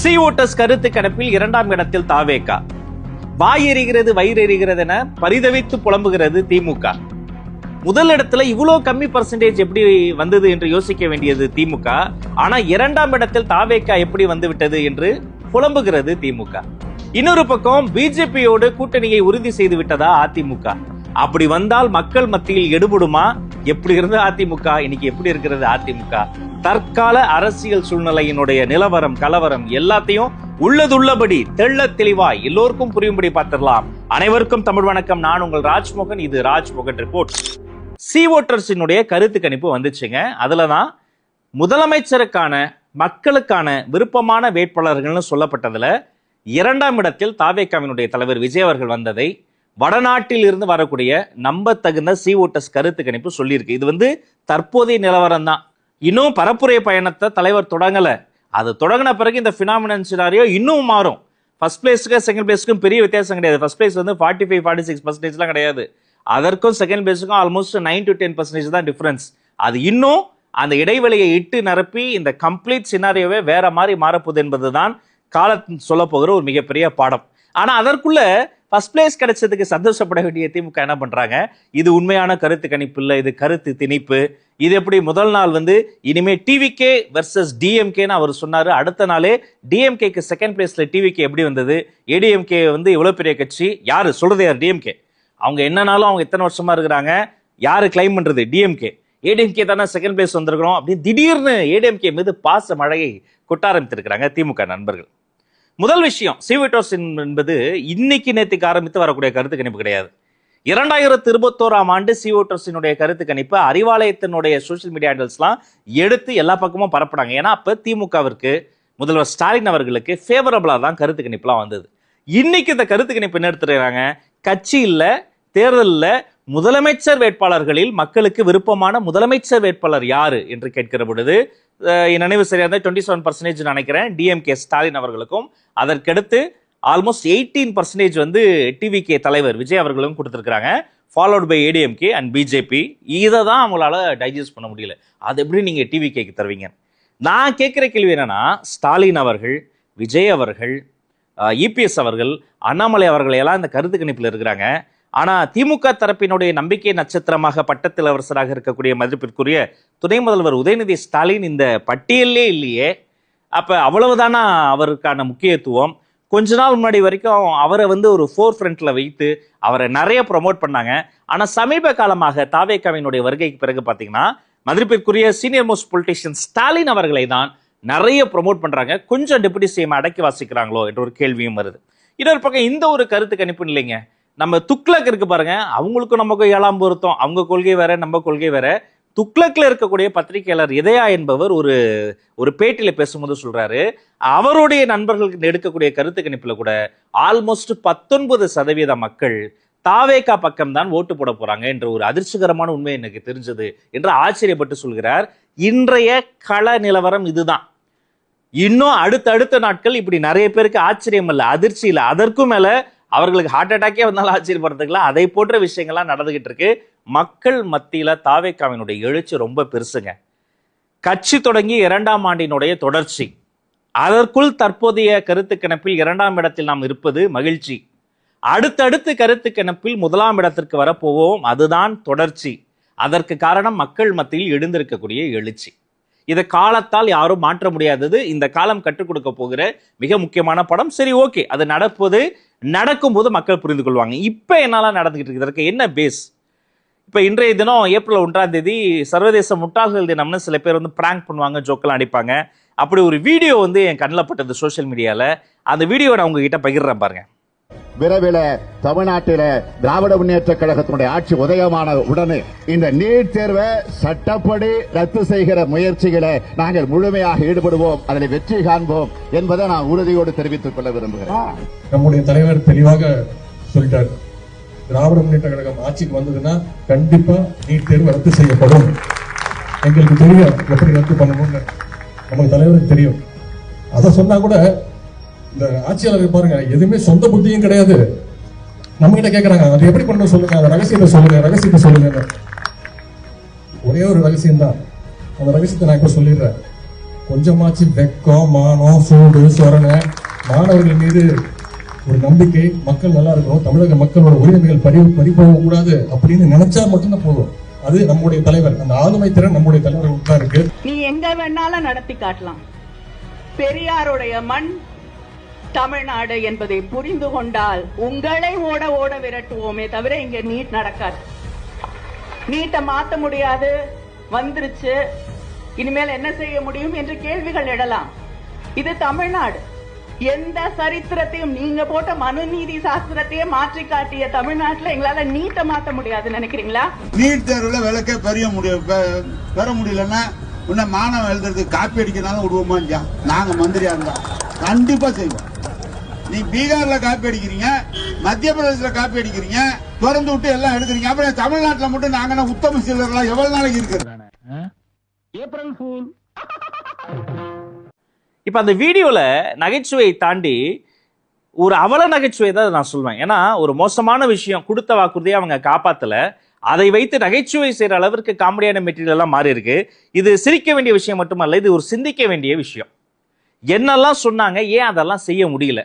C voters கருத்து கணிப்பில் 2ஆம் இடத்தில் தாவேகா. வாய் எறிகிறது வயிறு எறிகிறது என பரிதவித்து புலம்புகிறது திமுக. முதல் இடத்துல இவ்வளவு கம்மி பர்சன்டேஜ் எப்படி வந்தது என்று யோசிக்க வேண்டியது திமுக. ஆனா 2ஆம் இடத்தில் தாவேகா எப்படி வந்து விட்டது என்று புலம்புகிறது திமுக. இன்னொரு பக்கம் பிஜேபியோடு கூட்டணியை உறுதி செய்து விட்டதா அதிமுக. அப்படி வந்தால் மக்கள் மத்தியில் எடுபடுமா? எப்படி இருந்த அதிமுக இன்னைக்கு எப்படி இருக்கிறது அதிமுக? தற்கால அரசியல் சூழ்நிலையினுடைய நிலவரம் கலவரம் எல்லாத்தையும் உள்ளதுள்ளபடி தெள்ள தெளிவாய் எல்லோருக்கும் புரியும்படி பார்த்திடலாம். அனைவருக்கும் தமிழ் வணக்கம். நான் உங்கள் ராஜ்மோகன். இது ராஜ்மோகன் ரிப்போர்ட். சி ஓட்டர்ஸினுடைய கருத்து கணிப்பு வந்துச்சுங்க. அதுலதான் முதலமைச்சருக்கான மக்களுக்கான விருப்பமான வேட்பாளர்கள்னு சொல்லப்பட்டதுல 2ஆம் இடத்தில் தாவேகாவினுடைய தலைவர் விஜய் அவர்கள் வந்ததை வடநாட்டில் இருந்து வரக்கூடிய நம்ப தகுந்த சி ஓட்டர்ஸ் கருத்து கணிப்பு சொல்லியிருக்கு. இது தற்போதைய நிலவரம் தான். இன்னும் பரப்புரை பயணத்தை தலைவர் தொடங்கல. அது தொடங்கின பிறகு இந்த பினாமினல் சினாரியோ இன்னும் மாறும். ஃபர்ஸ்ட் பிளேஸ்க்கு செகண்ட் பிளேஸ்க்கும் பெரிய வித்தியாசம் கிடையாது. ஃபர்ஸ்ட் பிளேஸ் 45-46% கிடையாது. அதற்கும் செகண்ட் பிளேஸுக்கும் ஆல்மோஸ்ட் 9 to 10% தான் டிஃபரன்ஸ். அது இன்னும் அந்த இடைவெளியை இட்டு நிரப்பி இந்த கம்ப்ளீட் சினாரியோவே வேற மாதிரி மாறப்போகுது என்பதுதான் காலத்தில் சொல்ல போகிற ஒரு மிகப்பெரிய பாடம். ஆனா அதற்குள்ள ஃபர்ஸ்ட் பிளேஸ் கிடைச்சதுக்கு சந்தோஷப்பட வேண்டிய திமுக என்ன பண்றாங்க? இது உண்மையான கருத்து கணிப்பு இல்ல, இது கருத்து திணிப்பு. இது எப்படி முதல் நாள் இனிமே டிவிகே வெர்சஸ் டிஎம்கேன்னு அவர் சொன்னாரு. அடுத்த நாளே டிஎம்கேக்கு செகண்ட் பிளேஸ்ல டிவிகே எப்படி வந்தது? ஏடிஎம்கே இவ்வளவு பெரிய கட்சி. யாரு சொல்றது? யார்? டிஎம்கே. அவங்க என்னன்னாலும் அவங்க எத்தனை வருஷமா இருக்கிறாங்க. யாரு கிளைம் பண்றது? டிஎம்கே. ஏடிஎம்கே தானே செகண்ட் பிளேஸ் வந்திருக்கிறோம் அப்படின்னு திடீர்னு ஏடிஎம்கே மீது பாச மழையை கொட்ட ஆரம்பித்திருக்கிறாங்க திமுக நண்பர்கள். முதல் விஷயம், சி ஓட்டர்ஸ் என்பது இன்னைக்கு நேற்றுக்கு ஆரம்பித்து வரக்கூடிய கருத்து கணிப்பு கிடையாது. 2021ஆம் ஆண்டு சி ஓட்டர்ஸினுடைய கருத்து கணிப்பு அறிவாலயத்தினுடைய சோசியல் மீடியா ஹேண்டல்ஸ்லாம் எடுத்து எல்லா பக்கமும் பரப்புறாங்க. ஏன்னா அப்ப திமுகவிற்கு முதல்வர் ஸ்டாலின் அவர்களுக்கு ஃபேவரபிளா தான் கருத்து கணிப்புலாம் வந்தது. இன்னைக்கு இந்த கருத்து கணிப்பு என்ன எடுத்துறாங்க? கட்சி இல்ல, தேர்தல் இல்ல, முதலமைச்சர் வேட்பாளர்களில் மக்களுக்கு விருப்பமான முதலமைச்சர் வேட்பாளர் யாரு என்று கேட்கிற பொழுது நினைவு சரியா 27% நினைக்கிறேன் டிஎம்கே ஸ்டாலின் அவர்களுக்கும், அதற்கடுத்து ஆல்மோஸ்ட் 18% டிவிகே தலைவர் விஜய் அவர்களும் கொடுத்திருக்காங்க. Followed by ADMK and BJP. இதை தான் அவங்களால டைஜஸ்ட் பண்ண முடியல. அது எப்படி நீங்க டிவிகேக்கு தருவீங்க? நான் கேட்கிற கேள்வி என்னன்னா, ஸ்டாலின் அவர்கள், விஜய் அவர்கள், இபிஎஸ் அவர்கள், அண்ணாமலை அவர்கள் எல்லாம் இந்த கருத்து கணிப்பில் இருக்கிறாங்க. ஆனா திமுக தரப்பினுடைய நம்பிக்கை நட்சத்திரமாக பட்டத்தில் அரசராக இருக்கக்கூடிய மதிப்பிற்குரிய துணை முதல்வர் உதயநிதி ஸ்டாலின் இந்த பட்டியலே இல்லையே. அப்ப அவ்வளவுதானா அவருக்கான முக்கியத்துவம்? கொஞ்ச நாள் முன்னாடி வரைக்கும் அவரை ஒரு ஃபோர் ஃப்ரண்ட்ல வைத்து அவரை நிறைய ப்ரொமோட் பண்ணாங்க. ஆனா சமீப காலமாக தாவேகாவினுடைய வருகைக்கு பிறகு பாத்தீங்கன்னா மதிப்பிற்குரிய சீனியர் மோஸ்ட் பொலிட்டிஷியன் ஸ்டாலின் அவர்களை தான் நிறைய ப்ரொமோட் பண்றாங்க. கொஞ்சம் டெபுட்டி சிஎம் அடக்கி வாசிக்கிறாங்களோ என்ற ஒரு கேள்வியும் வருது. இன்னொரு பக்கம் இந்த ஒரு கருத்து கணிப்பு இல்லைங்க. நம்ம துக்ளக் இருக்கு பாருங்க, அவங்களுக்கும் நமக்கும் 7ஆம் பொருத்தம். அவங்க கொள்கை வேற, நம்ம கொள்கை வேற. துக்ளக்ல இருக்கக்கூடிய பத்திரிகையாளர் இதயா என்பவர் ஒரு பேட்டியில பேசும்போது சொல்றாரு, அவருடைய நண்பர்களுக்கு எடுக்கக்கூடிய கருத்து கணிப்புல கூட ஆல்மோஸ்ட் 19% மக்கள் தாவேகா பக்கம் தான் ஓட்டு போட போறாங்க என்ற ஒரு அதிர்ச்சிகரமான உண்மை எனக்கு தெரிஞ்சது என்று ஆச்சரியப்பட்டு சொல்கிறார். இன்றைய கள நிலவரம் இதுதான். இன்னும் அடுத்த நாட்கள் இப்படி நிறைய பேருக்கு ஆச்சரியம் இல்ல, அதிர்ச்சி இல்ல, அதற்கும் மேல அவர்களுக்கு ஹார்ட் அட்டாக்கே வந்தாலும் ஆச்சரியப்படுறதுக்குலாம் அதை போன்ற விஷயங்கள்லாம் நடந்துகிட்டு இருக்கு. மக்கள் மத்தியில தாவேகாவினுடைய எழுச்சி ரொம்ப பெருசுங்க. கட்சி தொடங்கி 2ஆம் ஆண்டினுடைய தொடர்ச்சி. அதற்குள் தற்போதைய கருத்து கணிப்பில் 2ஆம் இடத்தில் நாம் இருப்பது மகிழ்ச்சி. அடுத்தடுத்து கருத்து கணிப்பில் 1ஆம் இடத்திற்கு வரப்போவோம். அதுதான் தொடர்ச்சி. அதற்கு காரணம் மக்கள் மத்தியில் எழுந்திருக்கக்கூடிய எழுச்சி. இதை காலத்தால் யாரும் மாற்ற முடியாதது. இந்த காலம் கற்றுக் கொடுக்க போகிற மிக முக்கியமான படம். சரி, ஓகே, அது நடக்கும்போது மக்கள் புரிந்து கொள்வாங்க. இப்ப என்னால நடந்துகிட்டு இருக்கு, இதற்கு என்ன பேஸ்? இப்ப இன்றைய தினம் ஏப்ரல் 1ஆம் தேதி சர்வதேச முட்டாள்கள் தினம்னு சில பேர் பிராங்க் பண்ணுவாங்க, ஜோக்கெல்லாம் அடிப்பாங்க. அப்படி ஒரு வீடியோ என் கண்ணில் பட்டது சோசியல் மீடியால. அந்த வீடியோ நான் உங்ககிட்ட பகிர்றேன் பாருங்க. விரைவில் தமிழ்நாட்டில திராவிட முன்னேற்ற கழகத்தினுடைய ஆட்சி உதயமான உடனே இந்த நீட் தேர்வை சட்டப்படி ரத்து செய்கிற முயற்சிகளை நாங்கள் முழுமையாக ஈடுபடுவோம், அதில் வெற்றி காண்போம் என்பதை நான் உறுதியோடு தெரிவித்துக் கொள்ள விரும்புகிறேன். நம்முடைய தலைவர் தெளிவாக சொல்லிட்டார், திராவிட முன்னேற்ற கழகம் ஆட்சிக்கு வந்ததுன்னா கண்டிப்பா நீட் தேர்வு ரத்து செய்யப்படும். எங்களுக்கு தெரியும் எப்படி ரத்து பண்ணணும்னு, நமக்கு தலைவருக்கு தெரியும். அதை சொன்னா கூட இந்த ஆட்சியாளர்கள் பாருங்க, எதுவுமே சொந்த புத்தியும் கிடையாது. நம்ம கிட்ட கேட்கறாங்க, அது எப்படி பண்ண சொல்லுங்க, அந்த ரகசியத்தை சொல்லுங்க. ஒரே ஒரு ரகசியம் தான், அந்த ரகசியத்தை நான் இப்ப சொல்லிடுறேன். கொஞ்சமாச்சு வெக்கம், மானம், சூடு, சொரணை, மாணவர்கள் மீது ஒரு நம்பிக்கை, மக்கள் நல்லா இருக்கணும், தமிழக மக்களோட உரிமைகள் பறிபோக கூடாது அப்படின்னு நினைச்சா மட்டும்தான் போதும். அது நம்முடைய தலைவர், அந்த ஆளுமை திறன் நம்முடைய தலைவர்களுக்கு தான் இருக்கு. நீ எங்க வேணாலும் நடத்தி காட்டலாம். பெரியாருடைய மண் தமிழ்நாடு என்பதை புரிந்து கொண்டால் உங்களை ஓட ஓட விரட்டுவோமே தவிர இங்க நீட் நடக்காது. நீட்டை மாத்த முடியாது, வந்துருச்சு, இனிமேல் என்ன செய்ய முடியும் என்று கேள்விகள் எழலாம். இது தமிழ்நாடு. எந்த சரித்திரத்தையும் நீங்க போட்ட மனுநீதி சாஸ்திரத்தையே மாற்றி காட்டிய தமிழ்நாட்டுல எங்களால நீட்டை மாத்த முடியாதுன்னு நினைக்கிறீங்களா? நீட் தேர்வுல விளக்க பெற முடியலன்னா இன்னும் மாணவன் எழுதுறதுக்கு காப்பி அடிக்கிறனாலும் விடுவோமா இல்லையா? நாங்க மந்திரியா இருந்தா கண்டிப்பா செய்வோம். நீ பீகார்ல காப்பி அடிக்கிறீங்க, மத்திய பிரதேசல காப்பி அடிக்கிறீங்க, திறந்து விட்டு எல்லாம் எடுக்கிறீங்க. அப்புறம் தமிழ்நாட்டுல மட்டும் நாங்க உத்தம சீலர்களா எவ்வளவு நாளைக்கு இருக்கிறாங்க? April fool. இப்ப அந்த வீடியோல நகைச்சுவையை தாண்டி ஒரு அவல நகைச்சுவை தான் நான் சொல்வேன். ஏன்னா ஒரு மோசமான விஷயம், கொடுத்த வாக்குறுதியை அவங்க காப்பாத்தல, அதை வைத்து நகைச்சுவை செய்யற அளவிற்கு காமெடியான மெட்டீரியல் எல்லாம் மாறி இருக்கு. இது சிரிக்க வேண்டிய விஷயம் மட்டுமல்ல, இது ஒரு சிந்திக்க வேண்டிய விஷயம். என்னெல்லாம் சொன்னாங்க, ஏன் அதெல்லாம் செய்ய முடியல?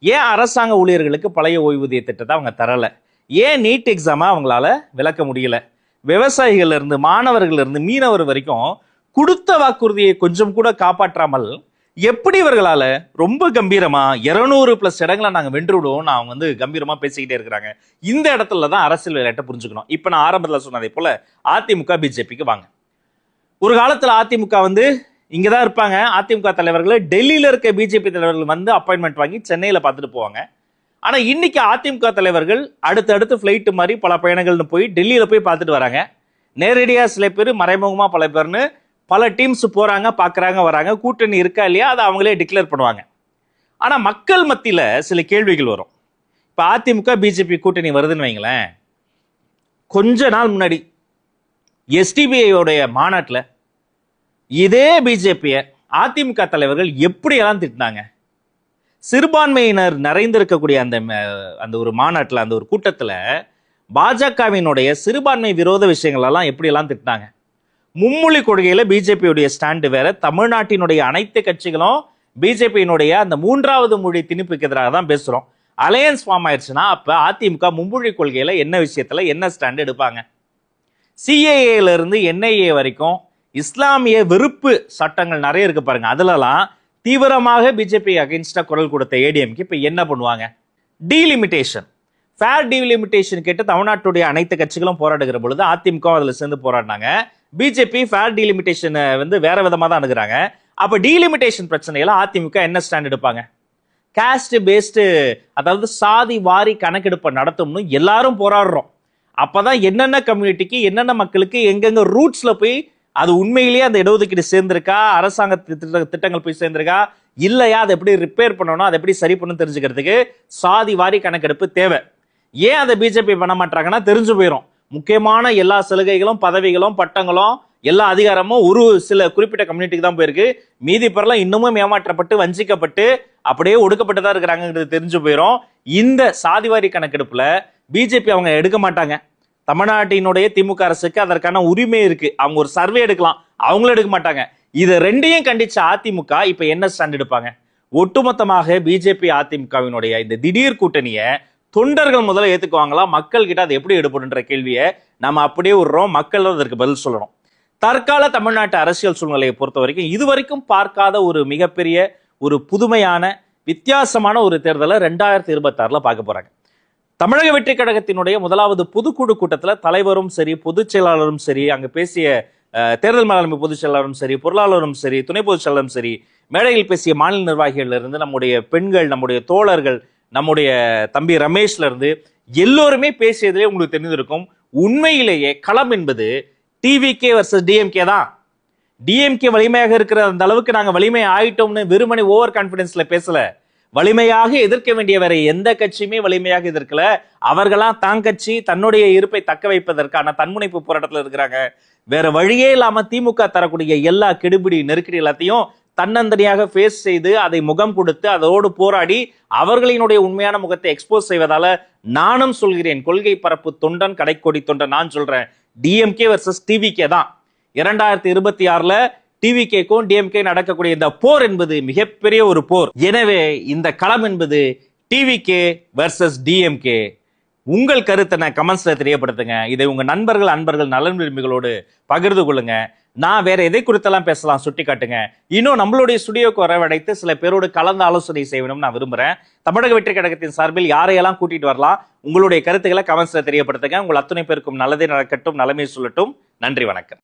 ஏன் அரசாங்க ஊழியர்களுக்கு பழைய ஓய்வூதிய திட்டத்தை அவங்க தரல? ஏன் நீட் எக்ஸாமை அவங்களால விளக்க முடியல? விவசாயிகள் இருந்து மாணவர்கள் இருந்து மீனவர் வரைக்கும் கொடுத்த வாக்குறுதியை கொஞ்சம் கூட காப்பாற்றாமல் எப்படி இவர்களால ரொம்ப கம்பீரமா 200+ இடங்களை நாங்க வென்றுவிடுவோம் அவங்க கம்பீரமா பேசிக்கிட்டே இருக்கிறாங்க. இந்த இடத்துல தான் அரசியல் விளையாட்டை புரிஞ்சுக்கணும். இப்ப நான் ஆரம்பத்தில் சொன்னதை போல அதிமுக பிஜேபிக்கு வாங்க. ஒரு காலத்துல அதிமுக இங்கதான் இருப்பாங்க. அதிமுக தலைவர்கள் டெல்லியில இருக்க பிஜேபி தலைவர்கள் அப்பாயின்மெண்ட் வாங்கி சென்னையில பார்த்துட்டு போவாங்க. ஆனா இன்னைக்கு அதிமுக தலைவர்கள் அடுத்தடுத்து பிளைட் மாதிரி பல பயணங்கள்னு போய் டெல்லியில போய் பார்த்துட்டு வராங்க. நேரடியா சில பேர், மறைமுகமா பல பேர்னு பல டீம்ஸ் போறாங்க, பாக்குறாங்க, வராங்க. கூட்டணி இருக்கா இல்லையா அதை அவங்களே டிக்ளேர் பண்ணுவாங்க. ஆனா மக்கள் மத்தியில சில கேள்விகள் வரும். இப்ப அதிமுக பிஜேபி கூட்டணி வருதுன்னு வைங்களேன், கொஞ்ச நாள் முன்னாடி எஸ்டிபிஐயோடைய மாநாட்டில் இதே பிஜேபிய அதிமுக தலைவர்கள் எப்படியெல்லாம் திட்டினாங்க. சிறுபான்மையினர் நிறைந்திருக்கக்கூடிய அந்த ஒரு மாநாட்டில், அந்த ஒரு கூட்டத்தில் பாஜகவினுடைய சிறுபான்மை விரோத விஷயங்கள் எல்லாம் எப்படியெல்லாம் திட்டினாங்க. மும்மொழி கொள்கையில பிஜேபியுடைய ஸ்டாண்டு வேற. தமிழ்நாட்டினுடைய அனைத்து கட்சிகளும் பிஜேபியினுடைய அந்த 3வது மொழி திணிப்புக்கு எதிராக தான் பேசுறோம். அலையன்ஸ் ஃபார்ம் ஆயிடுச்சுன்னா அப்ப அதிமுக மும்மொழி கொள்கையில என்ன விஷயத்துல என்ன ஸ்டாண்ட் எடுப்பாங்க? சிஏஏல இருந்து என்ஐஏ வரைக்கும் இஸ்லாமிய வெறுப்பு சட்டங்கள் நிறைய இருக்கு பாருங்க. அதுலலாம் தீவிரமாக பிஜேபி அகைன்ஸ்டா குரல் கொடுத்த ஏடிஎம்கே இப்ப என்ன பண்ணுவாங்க? டீலிமிட்டேஷன், ஃபேர் டீலிமிட்டேஷன் கேட்டு தமிழ்நாட்டுடைய அனைத்து கட்சிகளும் போராடுகிற பொழுது அதிமுக அதுல சேர்ந்து போராடினாங்க. பிஜேபி ஃபேர் டீலிமிட்டேஷன் வேற விதமா தான் அணுகுறாங்க. அப்ப டீலிமிட்டேஷன் பிரச்சனையில அதிமுக என்ன ஸ்டாண்ட் எடுப்பாங்க? காஸ்ட் பேஸ்டு, அதாவது சாதி வாரி கணக்கெடுப்பை நடத்தும்னு எல்லாரும் போராடுறோம். அப்பதான் என்னென்ன கம்யூனிட்டிக்கு, என்னென்ன மக்களுக்கு எங்கெங்க ரூட்ஸ்ல போய் அது உண்மையிலேயே அந்த இடஒதுக்கீடு சேர்ந்திருக்கா, அரசாங்க திட்டங்கள் போய் சேர்ந்திருக்கா இல்லையா, அதை எப்படி ரிப்பேர் பண்ணணும், அதை எப்படி சரி பண்ணணும் தெரிஞ்சுக்கிறதுக்கு சாதி வாரி கணக்கெடுப்பு தேவை. ஏன் அதை பிஜேபி பண்ண மாட்டாங்கன்னா தெரிஞ்சு போயிடும். முக்கியமான எல்லா சலுகைகளும், பதவிகளும், பட்டங்களும், எல்லா அதிகாரமும் ஒரு சில குறிப்பிட்ட கம்யூனிட்டிக்கு தான் போயிருக்கு. மீதி பேர்லாம் இன்னமும் ஏமாற்றப்பட்டு வஞ்சிக்கப்பட்டு அப்படியே ஒடுக்கப்பட்டு தான் இருக்கிறாங்கிறது தெரிஞ்சு போயிடும். இந்த சாதிவாரி கணக்கெடுப்புல பிஜேபி அவங்க எடுக்க மாட்டாங்க. தமிழ்நாட்டினுடைய திமுக அரசுக்கு அதற்கான உரிமை இருக்கு, அவங்க ஒரு சர்வே எடுக்கலாம், அவங்களும் எடுக்க மாட்டாங்க. இது ரெண்டையும் கண்டிச்ச அதிமுக இப்ப என்ன ஸ்டாண்ட் எடுப்பாங்க? ஒட்டுமொத்தமாக பிஜேபி அதிமுகவினுடைய இந்த திடீர் கூட்டணியை தொண்டர்கள் முதல்ல ஏத்துக்குவாங்களா, மக்கள் கிட்ட அது எப்படி எடுப்படுன்ற கேள்வியை நம்ம அப்படியே விடுறோம். மக்கள் அதற்கு பதில் சொல்லணும். தற்கால தமிழ்நாட்டு அரசியல் சூழ்நிலையை பொறுத்த வரைக்கும் இதுவரைக்கும் பார்க்காத ஒரு மிகப்பெரிய ஒரு புதுமையான வித்தியாசமான ஒரு தேர்தலை 2026 பார்க்க போறாங்க. தமிழக வெற்றி கழகத்தினுடைய 1வது பொதுக்குழு கூட்டத்தில் தலைவரும் சரி, பொதுச் செயலாளரும் சரி, அங்க பேசிய தேர்தல் மேலாண்மை பொதுச் செயலாளரும் சரி, பொருளாளரும் சரி, துணை பொதுச் செயலாளரும் சரி, மேடையில் பேசிய மாநில நிர்வாகிகள் இருந்து நம்முடைய பெண்கள், நம்முடைய தோழர்கள், நம்முடைய தம்பி ரமேஷ்ல இருந்து எல்லோருமே பேசியதிலே உங்களுக்கு தெரிந்திருக்கும். உண்மையிலேயே களம் என்பது டிவிகே வர்சஸ் டிஎம்கே தான். டிஎம்கே வலிமையாக இருக்கிற அந்த அளவுக்கு நாங்க வலிமை ஆயிட்டோம்னு வெறுமனே ஓவர் கான்பிடன்ஸ்ல பேசல. வலிமையாக எதிர்க்க வேண்டிய வேற எந்த கட்சியுமே வலிமையாக எதிர்க்கல. அவர்களா தான் கட்சி தன்னுடைய இருப்பை தக்க வைப்பதற்கான தன்முனைப்பு போராட்டத்தில் இருக்கிறாங்க. வேற வழியே இல்லாம திமுக தரக்கூடிய எல்லா கெடுபிடி நெருக்கடி எல்லாத்தையும் தன்னந்தனியாக ஃபேஸ் செய்து அதை முகம் கொடுத்து அதோடு போராடி அவர்களினுடைய உண்மையான முகத்தை எக்ஸ்போஸ் செய்வதால நானும் சொல்கிறேன், கொள்கை பரப்பு தொண்டன், கடைக்கோடி தொண்டன். நான் சொல்றேன் டிஎம்கே வர்சஸ் டிவிகே தான். 2026 டிவிகேக்கும் டிஎம்கே நடக்கக்கூடிய இந்த போர் என்பது மிகப்பெரிய ஒரு போர். எனவே இந்த களம் என்பது டிவிகே வர்சஸ் டிஎம்கே. உங்கள் கருத்தை கமெண்ட்ஸ்ல தெரியப்படுத்துங்க. இதை உங்க நண்பர்கள், அன்பர்கள், நலன் விரும்பிகளோடு பகிர்ந்து கொள்ளுங்க. நான் வேற எதை குறித்தெல்லாம் பேசலாம் சுட்டி காட்டுங்க. இன்னும் நம்மளுடைய ஸ்டுடியோக்கு வரவழைத்து சில பேரோடு கலந்து ஆலோசனை செய்யணும்னு நான் விரும்புறேன். தமிழக வெற்றி கழகத்தின் சார்பில் யாரையெல்லாம் கூட்டிட்டு வரலாம், உங்களுடைய கருத்துக்களை கமெண்ட்ஸ்ல தெரியப்படுத்துங்க. உங்கள் அத்தனை பேருக்கும் நல்லதே நடக்கட்டும், நலமே சொல்லட்டும். நன்றி, வணக்கம்.